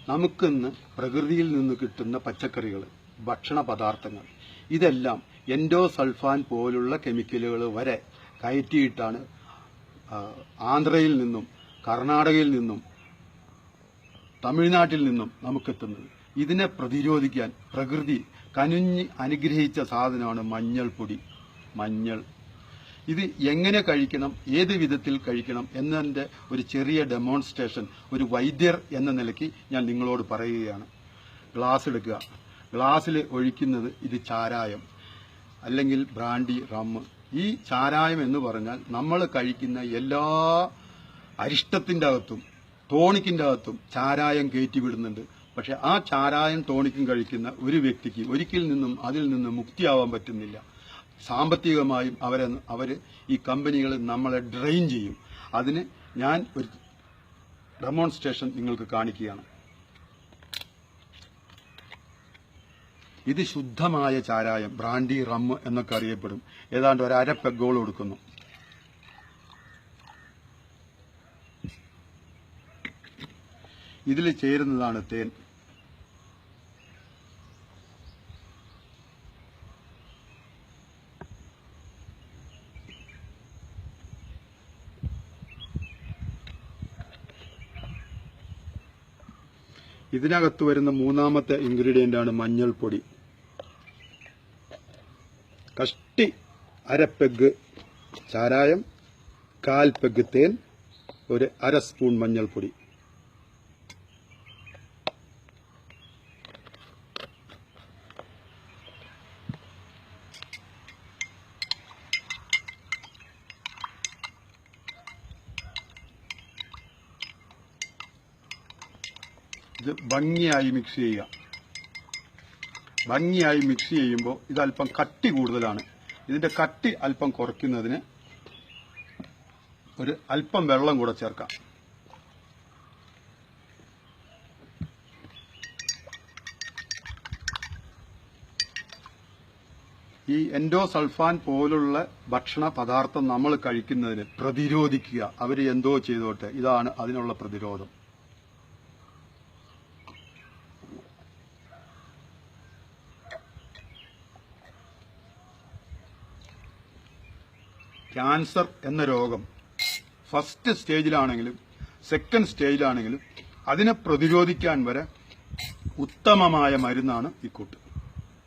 നമുക്കിന്ന് പ്രകൃതിയിൽ നിന്ന് കിട്ടുന്ന പച്ചക്കറികൾ, ഭക്ഷണ പദാർത്ഥങ്ങൾ ഇതെല്ലാം എൻഡോസൾഫാൻ പോലുള്ള കെമിക്കലുകൾ വരെ കയറ്റിയിട്ടാണ് ആന്ധ്രയിൽ നിന്നും കർണാടകയിൽ നിന്നും തമിഴ്നാട്ടിൽ നിന്നും നമുക്കെത്തുന്നത്. ഇതിനെ പ്രതിരോധിക്കാൻ പ്രകൃതി കനിഞ്ഞ് അനുഗ്രഹിച്ച സാധനമാണ് മഞ്ഞൾപ്പൊടി. മഞ്ഞൾ ഇത് എങ്ങനെ കഴിക്കണം, ഏത് വിധത്തിൽ കഴിക്കണം എന്നതിന്റെ ഒരു ചെറിയ ഡെമോൺസ്ട്രേഷൻ ഒരു വൈദ്യർ എന്ന നിലയ്ക്ക് ഞാൻ നിങ്ങളോട് പറയുകയാണ്. ഗ്ലാസ് എടുക്കുക. ഗ്ലാസ്സിൽ ഒഴിക്കുന്നത് ഇത് ചാരായം അല്ലെങ്കിൽ ബ്രാൻഡി, റമ്മ്. ഈ ചാരായം എന്ന് പറഞ്ഞാൽ നമ്മൾ കഴിക്കുന്ന എല്ലാ അരിഷ്ടത്തിന്റെ അകത്തും ടോണിക്കിന്റെ അകത്തും ചാരായം കയറ്റിവിടുന്നുണ്ട്. പക്ഷെ ആ ചാരായം ടോണിക്കും കഴിക്കുന്ന ഒരു വ്യക്തിക്ക് ഒരിക്കൽ നിന്നും അതിൽ നിന്ന് മുക്തിയാവാൻ പറ്റുന്നില്ല. സാമ്പത്തികമായും അവര് ഈ കമ്പനികൾ നമ്മളെ ഡ്രെയിൻ ചെയ്യും. അതിന് ഞാൻ ഒരു ഡെമോൺസ്ട്രേഷൻ നിങ്ങൾക്ക് കാണിക്കുകയാണ്. ഇത് ശുദ്ധമായ ചാരായം, ബ്രാൻഡി, റമ്മ് എന്നൊക്കെ അറിയപ്പെടും. ഏതാണ്ട് ഒരു അര പെഗ്ഗോളം കൊടുക്കുന്നു. ഇതിൽ ചേരുന്നതാണ് തേൻ. ഇതിനകത്ത് വരുന്ന മൂന്നാമത്തെ ഇൻഗ്രീഡിയന്റ് ആണ് മഞ്ഞൾപ്പൊടി. കഷ്ടി അര പെഗ് ചാരായം, 1/4 പെഗ് തേൻ, ഒരു അര സ്പൂൺ മഞ്ഞൾപ്പൊടി. ഇത് ഭംഗിയായി മിക്സ് ചെയ്യുക. ഭംഗിയായി മിക്സ് ചെയ്യുമ്പോൾ ഇത് അല്പം കട്ടി കൂടുതലാണ്. ഇതിന്റെ കട്ടി അല്പം കുറയ്ക്കുന്നതിന് ഒരു അല്പം വെള്ളം കൂടെ ചേർക്കാം. ഈ എൻഡോസൾഫാൻ പോലുള്ള ഭക്ഷണ പദാർത്ഥം നമ്മൾ കഴിക്കുന്നതിന് പ്രതിരോധിക്കുക. അവർ എന്തോ ചെയ്തോട്ടെ, ഇതാണ് അതിനുള്ള പ്രതിരോധം. ക്യാൻസർ എന്ന രോഗം ഫസ്റ്റ് സ്റ്റേജിലാണെങ്കിലും സെക്കൻഡ് സ്റ്റേജിലാണെങ്കിലും അതിനെ പ്രതിരോധിക്കാൻ വരെ ഉത്തമമായ മരുന്നാണ് ഈ കൂട്ട്.